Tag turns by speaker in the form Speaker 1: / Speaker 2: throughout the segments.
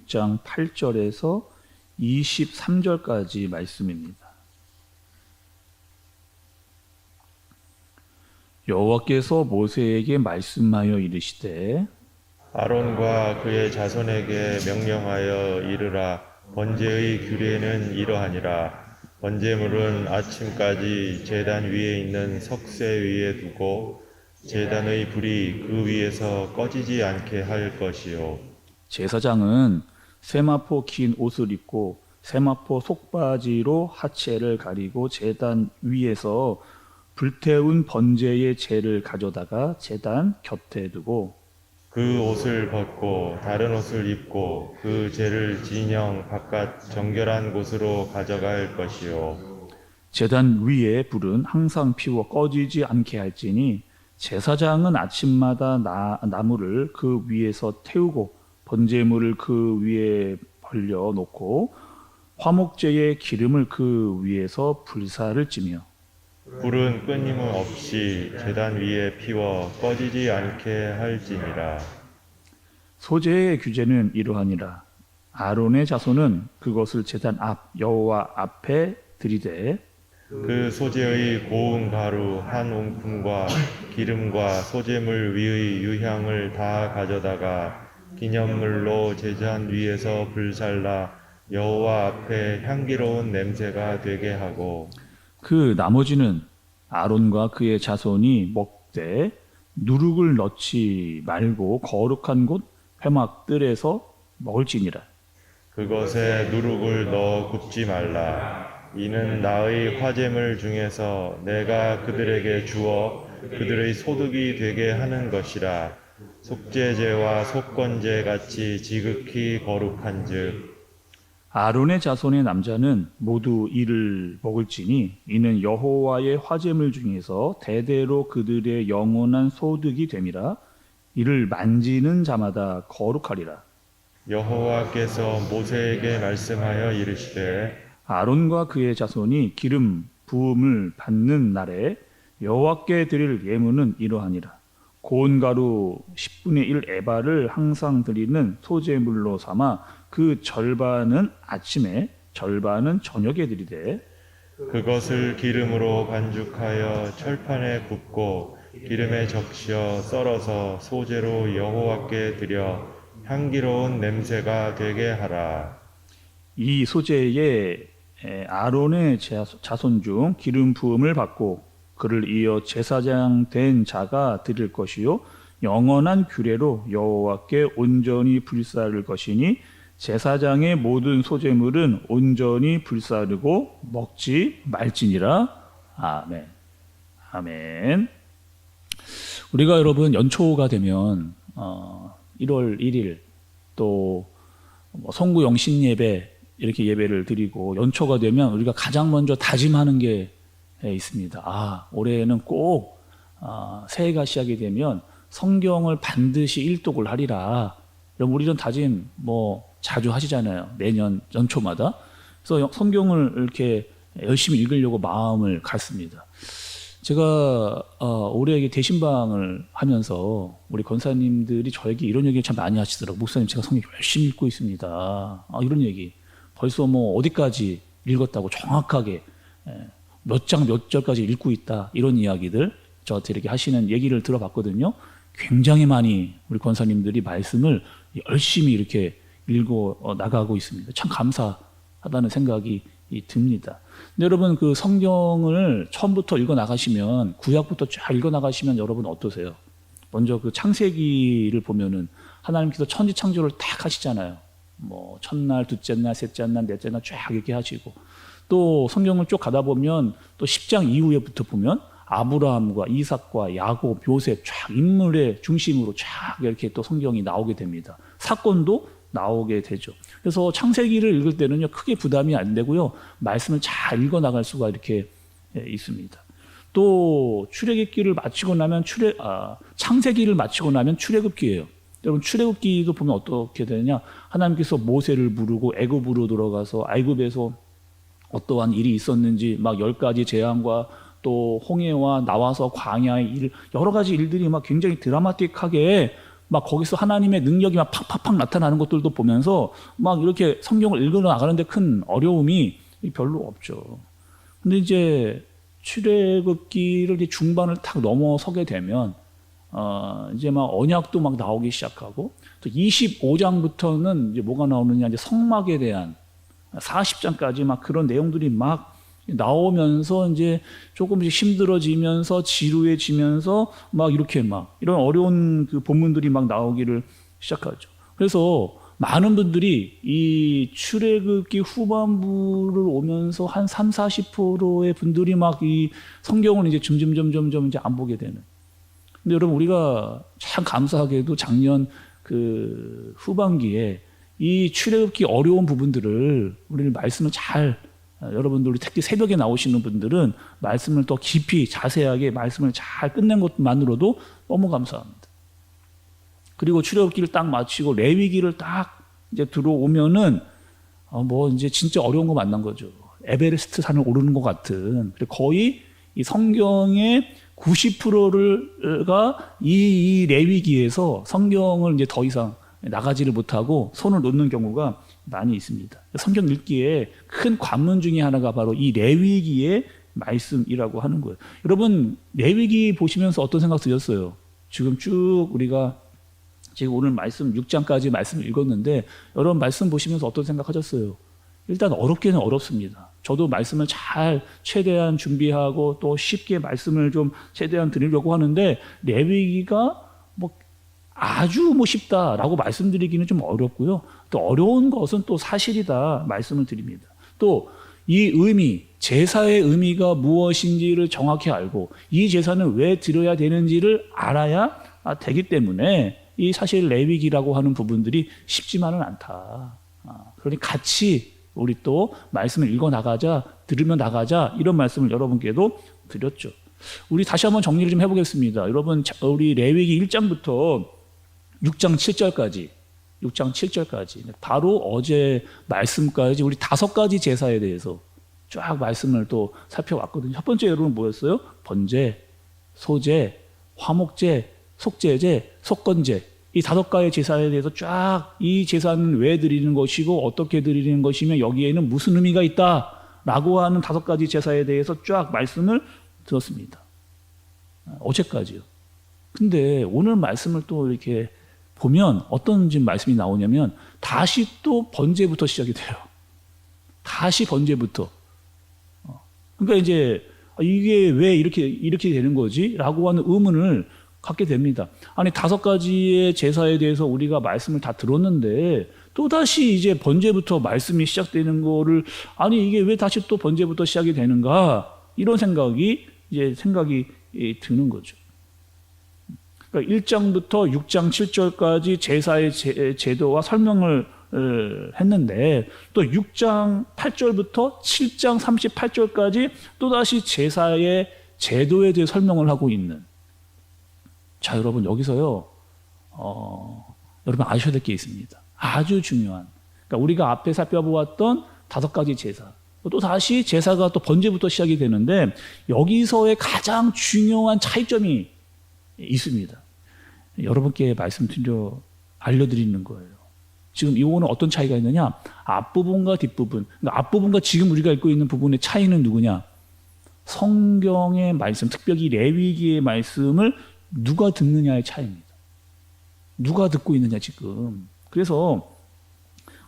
Speaker 1: 26장 8절에서 23절까지 말씀입니다. 여호와께서 모세에게 말씀하여 이르시되
Speaker 2: 아론과 그의 자손에게 명령하여 이르라. 번제의 규례는 이러하니라. 번제물은 아침까지 제단 위에 있는 석쇠 위에 두고 제단의 불이 그 위에서 꺼지지 않게 할 것이요.
Speaker 1: 제사장은 세마포 긴 옷을 입고 세마포 속바지로 하체를 가리고 제단 위에서 불태운 번제의 재를 가져다가 제단 곁에 두고
Speaker 2: 그 옷을 벗고 다른 옷을 입고 그 재를 진영 바깥 정결한 곳으로 가져갈 것이요.
Speaker 1: 제단 위에 불은 항상 피워 꺼지지 않게 할지니 제사장은 아침마다 나무를 그 위에서 태우고 번제물을 그 위에 벌려 놓고 화목제의 기름을 그 위에서 불사를 찌며
Speaker 2: 불은 끊임없이 제단 위에 피워 꺼지지 않게 할지니라.
Speaker 1: 소제의 규제는 이러하니라. 아론의 자손은 그것을 제단 앞 여호와 앞에 들이되
Speaker 2: 그 소재의 고운 가루 한 웅품과 기름과 소재물 위의 유향을 다 가져다가 기념물로 제단 위에서 불살라 여호와 앞에 향기로운 냄새가 되게 하고
Speaker 1: 그 나머지는 아론과 그의 자손이 먹되 누룩을 넣지 말고 거룩한 곳 회막들에서 먹을지니라.
Speaker 2: 그것에 누룩을 넣어 굽지 말라. 이는 나의 화제물 중에서 내가 그들에게 주어 그들의 소득이 되게 하는 것이라. 속죄제와 속건제 같이 지극히 거룩한즉
Speaker 1: 아론의 자손의 남자는 모두 이를 먹을지니 이는 여호와의 화제물 중에서 대대로 그들의 영원한 소득이 됨이라. 이를 만지는 자마다 거룩하리라.
Speaker 2: 여호와께서 모세에게 말씀하여 이르시되
Speaker 1: 아론과 그의 자손이 기름 부음을 받는 날에 여호와께 드릴 예물은 이러하니라. 고운 가루 10분의 1 에바를 항상 드리는 소제물로 삼아 그 절반은 아침에 절반은 저녁에 드리되
Speaker 2: 그것을 기름으로 반죽하여 철판에 굽고 기름에 적셔 썰어서 소재로 여호와께 드려 향기로운 냄새가 되게 하라.
Speaker 1: 이 소제에 아론의 자손 중 기름 부음을 받고 그를 이어 제사장 된 자가 드릴 것이요 영원한 규례로 여호와께 온전히 불사를 것이니 제사장의 모든 소제물은 온전히 불사르고 먹지 말지니라. 아멘. 아멘. 우리가 여러분 연초가 되면 1월 1일 또 성구 영신 예배 이렇게 예배를 드리고 연초가 되면 우리가 가장 먼저 다짐하는 게 있습니다. 올해는 꼭 새해가 시작이 되면 성경을 반드시 일독을 하리라. 여러분 우리 이런 다짐 자주 하시잖아요. 매년 연초마다. 그래서 성경을 이렇게 열심히 읽으려고 마음을 갖습니다. 제가 올해 대신방을 하면서 우리 권사님들이 저에게 이런 얘기 참 많이 하시더라고요. 목사님 제가 성경 열심히 읽고 있습니다. 이런 얘기. 벌써 어디까지 읽었다고 정확하게 몇 장 몇 절까지 읽고 있다. 이런 이야기들 저한테 이렇게 하시는 얘기를 들어봤거든요. 굉장히 많이 우리 권사님들이 말씀을 열심히 이렇게 읽어 나가고 있습니다. 참 감사하다는 생각이 듭니다. 근데 여러분 그 성경을 처음부터 읽어 나가시면 구약부터 쫙 읽어 나가시면 여러분 어떠세요? 먼저 그 창세기를 보면은 하나님께서 천지 창조를 딱 하시잖아요. 첫날, 둘째 날, 셋째 날, 넷째 날 쫙 이렇게 하시고 또 성경을 쭉 가다 보면 또 10장 이후에부터 보면 아브라함과 이삭과 야곱, 요셉 쫙 인물의 중심으로 쫙 이렇게 또 성경이 나오게 됩니다. 사건도 나오게 되죠. 그래서 창세기를 읽을 때는요 크게 부담이 안 되고요 말씀을 잘 읽어 나갈 수가 이렇게 있습니다. 또 출애굽기를 마치고 나면 창세기를 마치고 나면 출애굽기예요. 여러분 출애굽기도 보면 어떻게 되느냐? 하나님께서 모세를 부르고 애굽으로 들어가서 애굽에서 어떠한 일이 있었는지 막 10가지 재앙과 또 홍해와 나와서 광야의 일 여러 가지 일들이 막 굉장히 드라마틱하게 막 거기서 하나님의 능력이 막 팍팍팍 나타나는 것들도 보면서 막 이렇게 성경을 읽어 나가는데 큰 어려움이 별로 없죠. 근데 이제 출애굽기를 이제 중반을 탁 넘어서게 되면 이제 막 언약도 막 나오기 시작하고 또 25장부터는 이제 뭐가 나오느냐 이제 성막에 대한 40장까지 막 그런 내용들이 막 나오면서 이제 조금씩 힘들어지면서 지루해지면서 막 이렇게 막 이런 어려운 그 본문들이 막 나오기를 시작하죠. 그래서 많은 분들이 이 출애굽기 후반부를 오면서 한 30-40%의 분들이 막 이 성경을 이제 점점 이제 안 보게 되는. 근데 여러분 우리가 참 감사하게도 작년 그 후반기에 이 출애굽기 어려운 부분들을 우리는 말씀을 잘 여러분들 우리 특히 새벽에 나오시는 분들은 말씀을 더 깊이 자세하게 말씀을 잘 끝낸 것만으로도 너무 감사합니다. 그리고 출애굽기를 딱 마치고 레위기를 딱 이제 들어오면은 뭐 이제 진짜 어려운 거 만난 거죠. 에베레스트 산을 오르는 것 같은. 거의 이 성경의 90%가 이 레위기에서 성경을 이제 더 이상 나가지를 못하고 손을 놓는 경우가 많이 있습니다. 성경 읽기에 큰 관문 중에 하나가 바로 이 레위기의 말씀이라고 하는 거예요. 여러분 레위기 보시면서 어떤 생각 드셨어요? 지금 쭉 우리가 지금 오늘 말씀 6장까지 말씀 읽었는데 여러분 말씀 보시면서 어떤 생각하셨어요? 일단 어렵기는 어렵습니다. 저도 말씀을 잘 최대한 준비하고 또 쉽게 말씀을 좀 최대한 드리려고 하는데 레위기가 뭐 아주 뭐 쉽다라고 말씀드리기는 좀 어렵고요. 또 어려운 것은 또 사실이다 말씀을 드립니다. 또 이 의미, 제사의 의미가 무엇인지를 정확히 알고 이 제사는 왜 드려야 되는지를 알아야 되기 때문에 이 사실 레위기라고 하는 부분들이 쉽지만은 않다. 그러니 같이 우리 또 말씀을 읽어 나가자, 들으며 나가자 이런 말씀을 여러분께도 드렸죠. 우리 다시 한번 정리를 좀 해보겠습니다. 여러분 우리 레위기 1장부터 6장 7절까지 바로 어제 말씀까지 우리 5가지 제사에 대해서 쫙 말씀을 또 살펴왔거든요. 첫 번째 여러분 뭐였어요? 번제, 소제, 화목제, 속제제, 속건제 이 5가지 제사에 대해서 쫙 이 제사는 왜 드리는 것이고 어떻게 드리는 것이며 여기에는 무슨 의미가 있다라고 하는 5가지 제사에 대해서 쫙 말씀을 들었습니다. 어제까지요. 근데 오늘 말씀을 또 이렇게 보면 어떤 지금 말씀이 나오냐면 다시 또 번제부터 시작이 돼요. 다시 번제부터. 그러니까 이제 이게 왜 이렇게 되는 거지? 라고 하는 의문을 갖게 됩니다. 아니 5가지의 제사에 대해서 우리가 말씀을 다 들었는데 또다시 이제 번제부터 말씀이 시작되는 거를 아니 이게 왜 다시 또 번제부터 시작이 되는가? 이런 생각이 드는 거죠. 그러니까 1장부터 6장 7절까지 제사의 제도와 설명을 했는데 또 6장 8절부터 7장 38절까지 또다시 제사의 제도에 대해 설명을 하고 있는. 자, 여러분 여기서요. 여러분 아셔야 될 게 있습니다. 아주 중요한. 그러니까 우리가 앞에 살펴보았던 5가지 제사. 또 다시 제사가 또 번제부터 시작이 되는데 여기서의 가장 중요한 차이점이 있습니다. 여러분께 알려드리는 거예요. 지금 이거는 어떤 차이가 있느냐? 앞부분과 뒷부분. 그러니까 앞부분과 지금 우리가 읽고 있는 부분의 차이는 누구냐? 성경의 말씀, 특별히 레위기의 말씀을 누가 듣느냐의 차이입니다. 누가 듣고 있느냐 지금. 그래서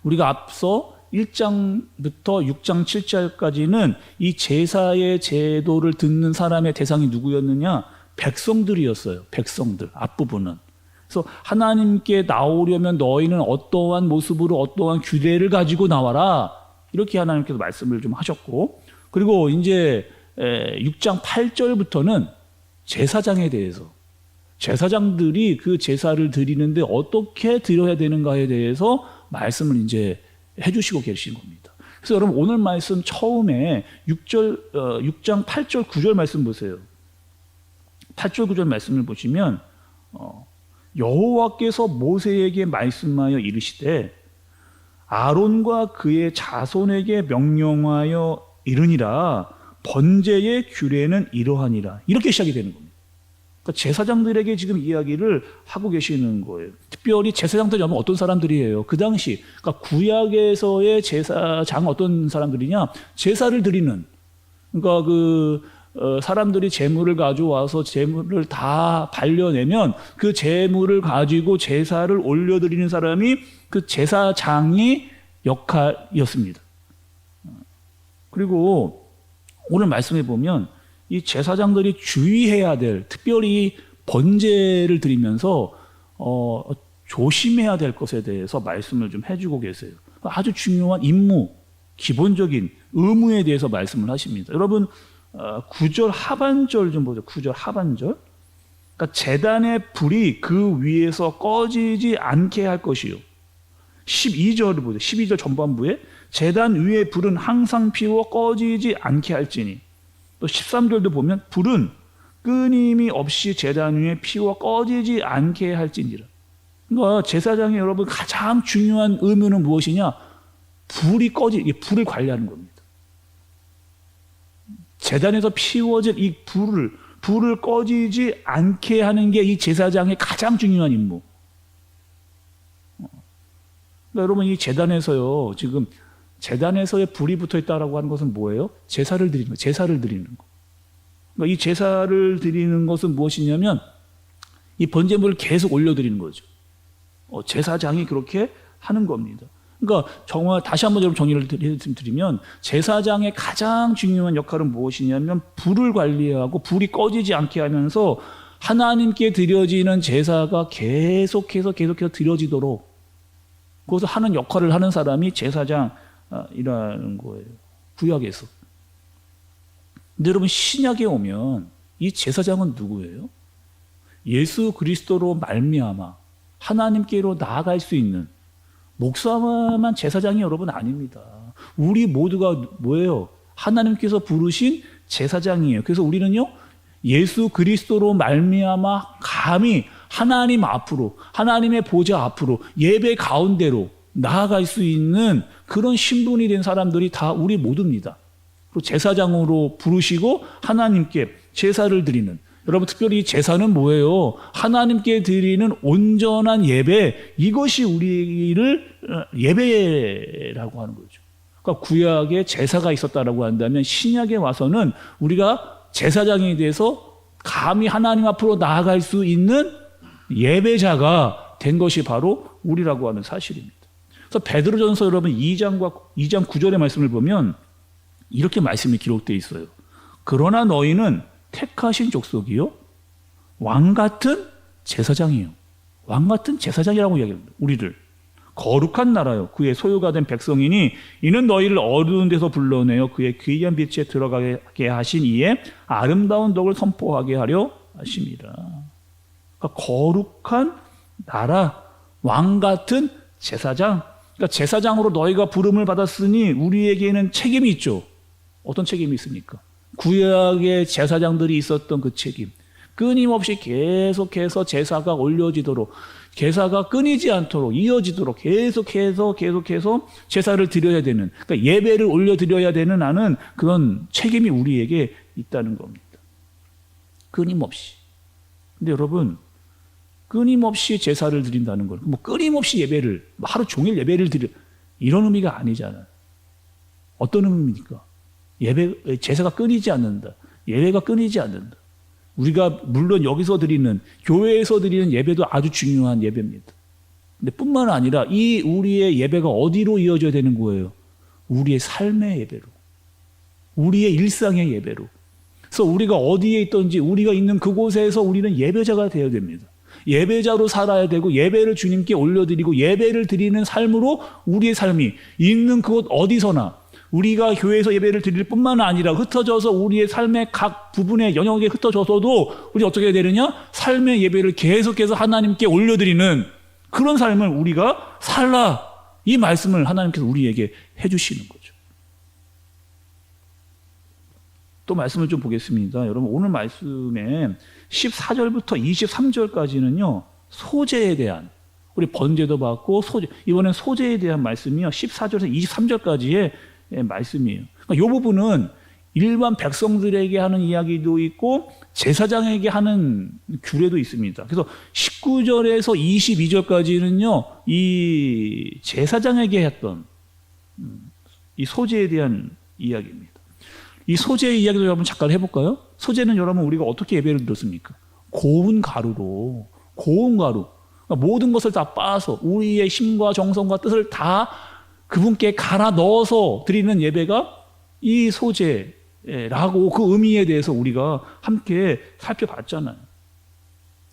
Speaker 1: 우리가 앞서 1장부터 6장 7절까지는 이 제사의 제도를 듣는 사람의 대상이 누구였느냐? 백성들이었어요. 백성들. 앞부분은. 그래서 하나님께 나오려면 너희는 어떠한 모습으로 어떠한 규례를 가지고 나와라. 이렇게 하나님께서 말씀을 좀 하셨고 그리고 이제 6장 8절부터는 제사장에 대해서 제사장들이 그 제사를 드리는데 어떻게 드려야 되는가에 대해서 말씀을 이제 해주시고 계신 겁니다. 그래서 여러분 오늘 말씀 처음에 6장 8절 9절 말씀 보세요. 8절 9절 말씀을 보시면 여호와께서 모세에게 말씀하여 이르시되 아론과 그의 자손에게 명령하여 이르니라 번제의 규례는 이러하니라. 이렇게 시작이 되는 겁니다. 그러니까 제사장들에게 지금 이야기를 하고 계시는 거예요. 특별히 제사장들이 어떤 사람들이에요? 그 당시, 그러니까 구약에서의 제사장 어떤 사람들이냐? 제사를 드리는, 그러니까 사람들이 제물을 가져와서 제물을 다 발려내면 그 제물을 가지고 제사를 올려드리는 사람이 그 제사장의 역할이었습니다. 그리고 오늘 말씀해 보면 이 제사장들이 주의해야 될, 특별히 번제를 드리면서 조심해야 될 것에 대해서 말씀을 좀 해주고 계세요. 아주 중요한 임무, 기본적인 의무에 대해서 말씀을 하십니다. 여러분 9절 하반절 좀 보죠. 9절 하반절. 그러니까 제단의 불이 그 위에서 꺼지지 않게 할 것이요. 12절을 보죠. 12절 전반부에 제단 위에 불은 항상 피워 꺼지지 않게 할지니. 또 13절도 보면 불은 끊임이 없이 제단 위에 피워 꺼지지 않게 할지니라. 그러니까 제사장의 여러분 가장 중요한 의무는 무엇이냐? 불을 관리하는 겁니다. 제단에서 피워질 이 불을 꺼지지 않게 하는 게 이 제사장의 가장 중요한 임무. 그러니까 여러분 이 제단에서요, 지금 제단에서의 불이 붙어 있다라고 하는 것은 뭐예요? 제사를 드리는 거. 제사를 드리는 거. 그러니까 이 제사를 드리는 것은 무엇이냐면 이 번제물을 계속 올려드리는 거죠. 제사장이 그렇게 하는 겁니다. 그러니까 정말 다시 한번 여러분 정리를 드리면 제사장의 가장 중요한 역할은 무엇이냐면 불을 관리하고 불이 꺼지지 않게 하면서 하나님께 드려지는 제사가 계속해서 드려지도록 그것을 하는 역할을 하는 사람이 제사장이라는 거예요. 구약에서. 근데 여러분 신약에 오면 이 제사장은 누구예요? 예수 그리스도로 말미암아 하나님께로 나아갈 수 있는 목사만 제사장이 여러분 아닙니다. 우리 모두가 뭐예요? 하나님께서 부르신 제사장이에요. 그래서 우리는요, 예수 그리스도로 말미암아 감히 하나님 앞으로, 하나님의 보좌 앞으로, 예배 가운데로 나아갈 수 있는 그런 신분이 된 사람들이 다 우리 모두입니다. 그리고 제사장으로 부르시고 하나님께 제사를 드리는, 여러분 특별히 제사는 뭐예요? 하나님께 드리는 온전한 예배, 이것이 우리를 예배라고 하는 거죠. 그러니까 구약에 제사가 있었다라고 한다면 신약에 와서는 우리가 제사장에 대해서 감히 하나님 앞으로 나아갈 수 있는 예배자가 된 것이 바로 우리라고 하는 사실입니다. 그래서 베드로전서 여러분 2장 9절의 말씀을 보면 이렇게 말씀이 기록되어 있어요. 그러나 너희는 택하신 족속이요 왕 같은 제사장이요. 왕 같은 제사장이라고 이야기합니다. 우리를 거룩한 나라요 그의 소유가 된 백성이니 이는 너희를 어두운 데서 불러내어 그의 귀한 빛에 들어가게 하신 이에 아름다운 덕을 선포하게 하려 하심이라. 그러니까 거룩한 나라, 왕 같은 제사장. 그러니까 제사장으로 너희가 부름을 받았으니 우리에게는 책임이 있죠. 어떤 책임이 있습니까? 구약의 제사장들이 있었던 그 책임. 끊임없이 계속해서 제사가 올려지도록, 제사가 끊이지 않도록 이어지도록 계속해서 제사를 드려야 되는, 그러니까 예배를 올려드려야 되는 하는 그런 책임이 우리에게 있다는 겁니다. 끊임없이. 근데 여러분, 끊임없이 제사를 드린다는 걸, 뭐 끊임없이 예배를, 하루 종일 예배를 드려, 이런 의미가 아니잖아요. 어떤 의미입니까? 제사가 끊이지 않는다. 예배가 끊이지 않는다. 우리가 물론 여기서 드리는, 교회에서 드리는 예배도 아주 중요한 예배입니다. 근데 뿐만 아니라 이 우리의 예배가 어디로 이어져야 되는 거예요? 우리의 삶의 예배로. 우리의 일상의 예배로. 그래서 우리가 어디에 있든지 우리가 있는 그곳에서 우리는 예배자가 되어야 됩니다. 예배자로 살아야 되고 예배를 주님께 올려드리고 예배를 드리는 삶으로 우리의 삶이 있는 그곳 어디서나 우리가 교회에서 예배를 드릴 뿐만 아니라 흩어져서 우리의 삶의 각 부분의 영역에 흩어져서도 우리 어떻게 해야 되느냐? 삶의 예배를 계속해서 하나님께 올려드리는 그런 삶을 우리가 살라. 이 말씀을 하나님께서 우리에게 해주시는 거죠. 또 말씀을 좀 보겠습니다. 여러분 오늘 말씀에 14절부터 23절까지는요. 소제에 대한, 우리 번제도 받고 이번엔 소제에 대한 말씀이요. 14절에서 23절까지의 말씀이에요. 그러니까 이 부분은 일반 백성들에게 하는 이야기도 있고 제사장에게 하는 규례도 있습니다. 그래서 19절에서 22절까지는요, 이 제사장에게 했던 이 소재에 대한 이야기입니다. 이 소재의 이야기도 여러분 잠깐 해볼까요? 소재는 여러분 우리가 어떻게 예배를 드렸습니까? 고운 가루로, 고운 가루. 그러니까 모든 것을 다 빻아서 우리의 힘과 정성과 뜻을 다 그분께 갈아 넣어서 드리는 예배가 이 소재라고 그 의미에 대해서 우리가 함께 살펴봤잖아요.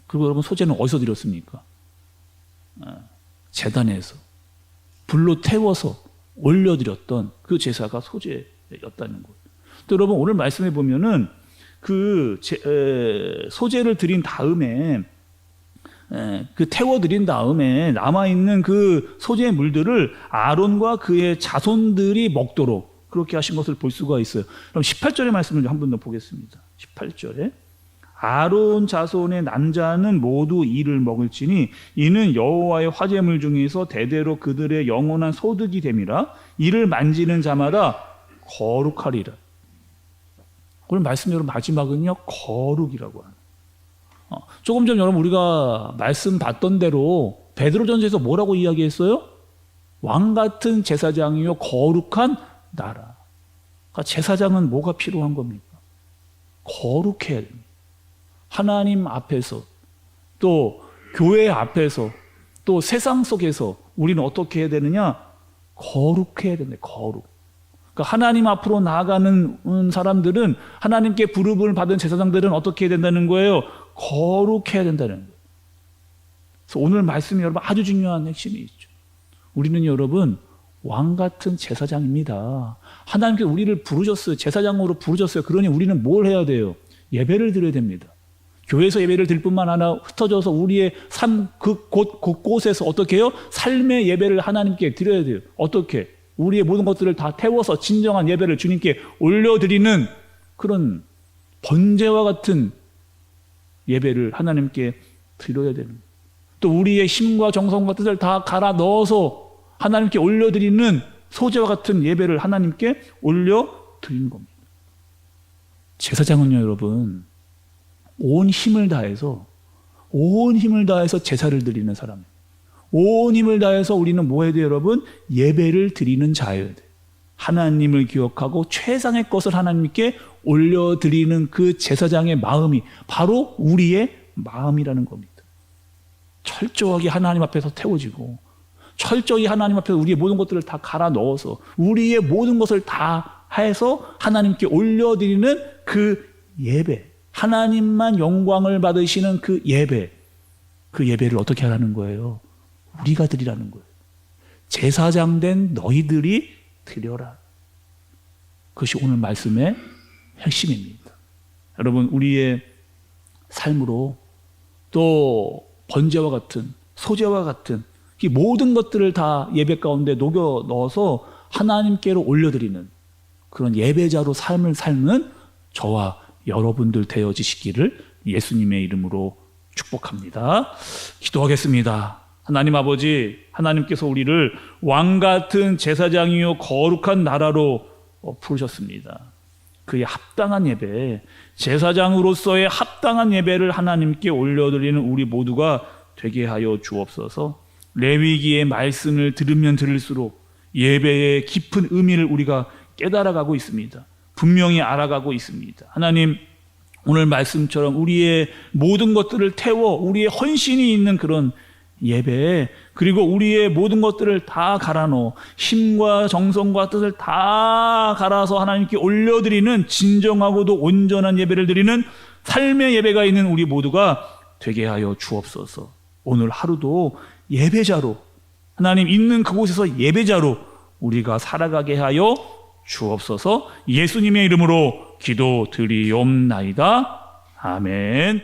Speaker 1: 그리고 여러분 소재는 어디서 드렸습니까? 제단에서 불로 태워서 올려드렸던 그 제사가 소재였다는 거예요. 또 여러분 오늘 말씀해 보면은 그 소재를 드린 다음에 그 태워드린 다음에 남아있는 그 소재의 물들을 아론과 그의 자손들이 먹도록 그렇게 하신 것을 볼 수가 있어요. 그럼 18절의 말씀을 한 번 더 보겠습니다. 18절에 아론 자손의 남자는 모두 이를 먹을지니 이는 여호와의 화제물 중에서 대대로 그들의 영원한 소득이 됨이라. 이를 만지는 자마다 거룩하리라. 오늘 말씀 여러분 마지막은요, 거룩이라고 하는. 조금 전 여러분 우리가 말씀 봤던 대로 베드로전서에서 뭐라고 이야기했어요? 왕 같은 제사장이요 거룩한 나라. 그러니까 제사장은 뭐가 필요한 겁니까? 거룩해야 됩니다. 하나님 앞에서 또 교회 앞에서 또 세상 속에서 우리는 어떻게 해야 되느냐? 거룩해야 된다. 거룩. 그러니까 하나님 앞으로 나아가는 사람들은, 하나님께 부름을 받은 제사장들은 어떻게 해야 된다는 거예요? 거룩해야 된다는 거예요. 그래서 오늘 말씀이 여러분 아주 중요한 핵심이 있죠. 우리는 여러분 왕 같은 제사장입니다. 하나님께서 우리를 부르셨어요. 제사장으로 부르셨어요. 그러니 우리는 뭘 해야 돼요? 예배를 드려야 됩니다. 교회에서 예배를 드릴 뿐만 아니라 흩어져서 우리의 삶 곳곳에서 어떻게 해요? 삶의 예배를 하나님께 드려야 돼요. 어떻게? 우리의 모든 것들을 다 태워서 진정한 예배를 주님께 올려드리는 그런 번제와 같은 예배를 하나님께 드려야 되는, 또 우리의 힘과 정성과 뜻을 다 갈아 넣어서 하나님께 올려드리는 소재와 같은 예배를 하나님께 올려드리는 겁니다. 제사장은요 여러분 온 힘을 다해서 제사를 드리는 사람이에요. 온 힘을 다해서 우리는 뭐 해야 돼요 여러분? 예배를 드리는 자여야 돼요. 하나님을 기억하고 최상의 것을 하나님께 올려드리는 그 제사장의 마음이 바로 우리의 마음이라는 겁니다. 철저하게 하나님 앞에서 태워지고 철저히 하나님 앞에서 우리의 모든 것들을 다 갈아 넣어서 우리의 모든 것을 다 해서 하나님께 올려드리는 그 예배, 하나님만 영광을 받으시는 그 예배를 어떻게 하라는 거예요? 우리가 드리라는 거예요. 제사장 된 너희들이 드려라. 그것이 오늘 말씀의 핵심입니다. 여러분 우리의 삶으로 또 번제와 같은 소제와 같은 이 모든 것들을 다 예배 가운데 녹여 넣어서 하나님께로 올려드리는 그런 예배자로 삶을 살는 저와 여러분들 되어지시기를 예수님의 이름으로 축복합니다. 기도하겠습니다. 하나님 아버지, 하나님께서 우리를 왕 같은 제사장이요 거룩한 나라로 부르셨습니다. 그의 합당한 예배, 제사장으로서의 합당한 예배를 하나님께 올려드리는 우리 모두가 되게 하여 주옵소서. 레위기의 말씀을 들으면 들을수록 예배의 깊은 의미를 우리가 깨달아가고 있습니다. 분명히 알아가고 있습니다. 하나님, 오늘 말씀처럼 우리의 모든 것들을 태워 우리의 헌신이 있는 그런 예배, 그리고 우리의 모든 것들을 다 갈아넣어 힘과 정성과 뜻을 다 갈아서 하나님께 올려드리는 진정하고도 온전한 예배를 드리는 삶의 예배가 있는 우리 모두가 되게 하여 주옵소서. 오늘 하루도 예배자로, 하나님 있는 그곳에서 예배자로 우리가 살아가게 하여 주옵소서. 예수님의 이름으로 기도드리옵나이다. 아멘.